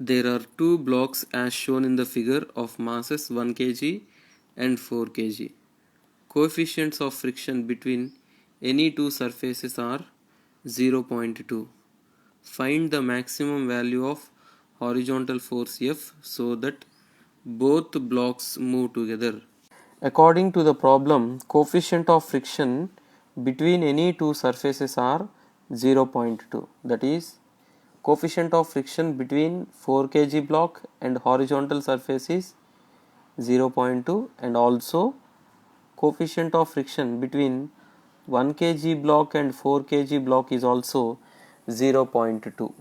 There are two blocks as shown in the figure of masses 1 kg and 4 kg. Coefficients of friction between any two surfaces are 0.2. Find the maximum value of horizontal force F so that both blocks move together. According to the problem, coefficient of friction between any two surfaces are 0.2. That is, coefficient of friction between 4 kg block and horizontal surface is 0.2, and also coefficient of friction between 1 kg block and 4 kg block is also 0.2.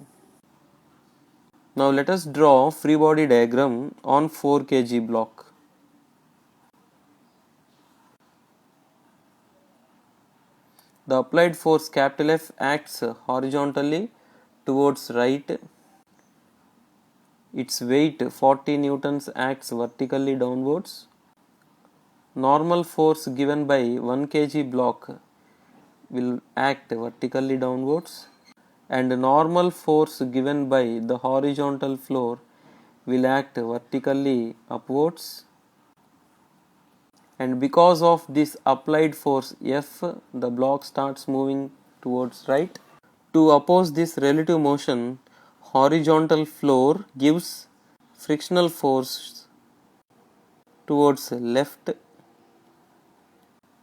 Now let us draw free body diagram on 4 kg block. The applied force capital F acts horizontally towards right. Its weight 40 newtons acts vertically downwards. Normal force given by 1 kg block will act vertically downwards, and normal force given by the horizontal floor will act vertically upwards. And because of this applied force F, the block starts moving towards right. To oppose this relative motion, horizontal floor gives frictional force towards left,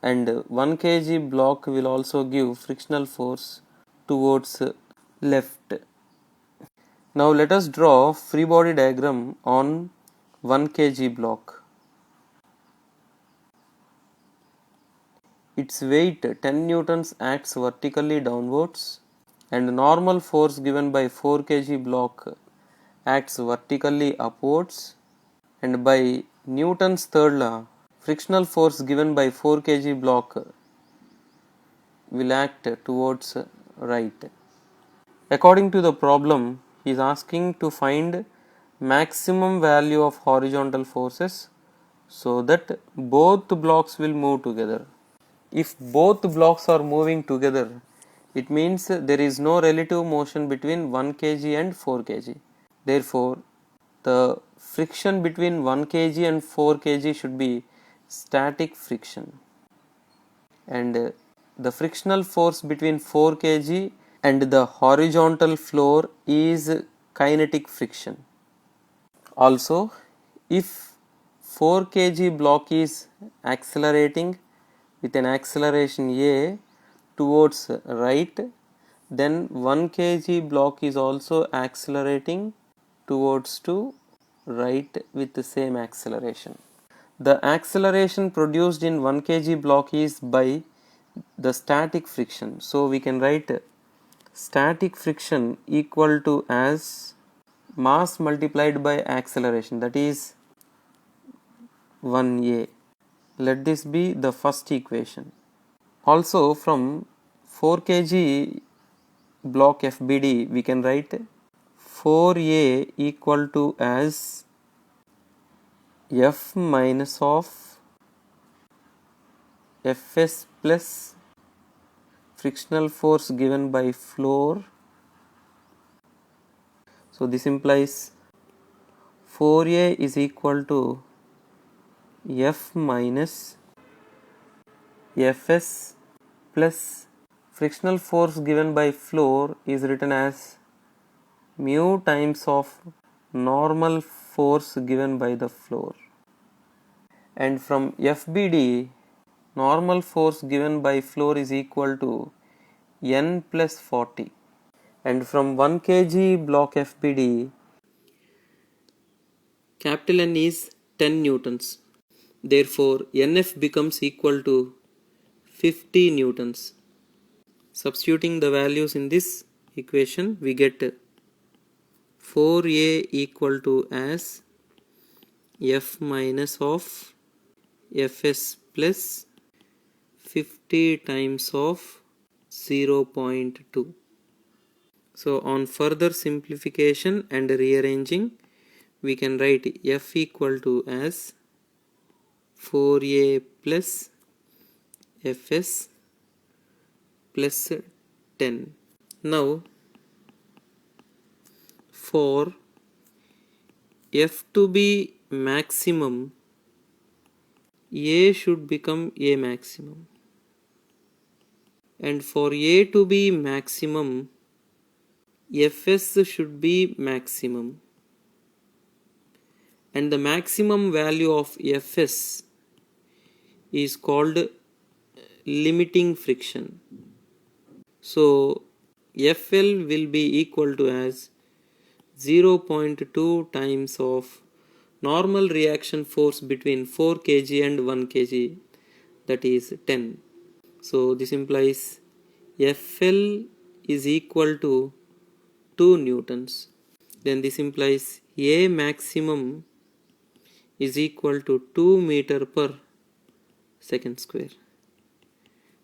and 1 kg block will also give frictional force towards left. Now let us draw free body diagram on 1 kg block. Its weight 10 newtons acts vertically downwards, and normal force given by 4 kg block acts vertically upwards, and by Newton's third law, frictional force given by 4 kg block will act towards right. According to the problem, he is asking to find maximum value of horizontal forces so that both blocks will move together. If both blocks are moving together, it means there is no relative motion between 1 kg and 4 kg. Therefore, the friction between 1 kg and 4 kg should be static friction, and the frictional force between 4 kg and the horizontal floor is kinetic friction. Also, if 4 kg block is accelerating with an acceleration A towards right, then 1 kg block is also accelerating towards to right with the same acceleration. The acceleration produced in 1 kg block is by the static friction. So we can write static friction equal to as mass multiplied by acceleration, that is 1a. Let this be the first equation. Also from 4 kg block FBD we can write 4a equal to as F minus of Fs plus frictional force given by floor. So this implies 4a is equal to F minus Fs plus frictional force given by floor is written as mu times of normal force given by the floor. And from FBD, normal force given by floor is equal to N plus 40. And from 1 kg block FBD, capital N is 10 newtons. Therefore, NF becomes equal to 50 newtons. Substituting the values in this equation, we get 4a equal to as F minus of Fs plus 50 times of 0.2. So on further simplification and rearranging, we can write F equal to as 4a plus Fs plus 10. Now for F to be maximum, A should become A maximum. And for A to be maximum, Fs should be maximum. And the maximum value of Fs is called limiting friction. So Fl will be equal to as 0.2 times of normal reaction force between 4 kg and 1 kg, that is 10. So this implies Fl is equal to 2 newtons. Then this implies A maximum is equal to 2 meter per second square.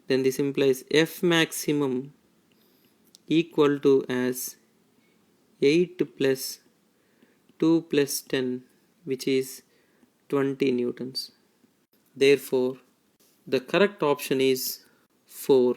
Then this implies F maximum equal to as 8 plus 2 plus 10, which is 20 newtons. Therefore, the correct option is 4.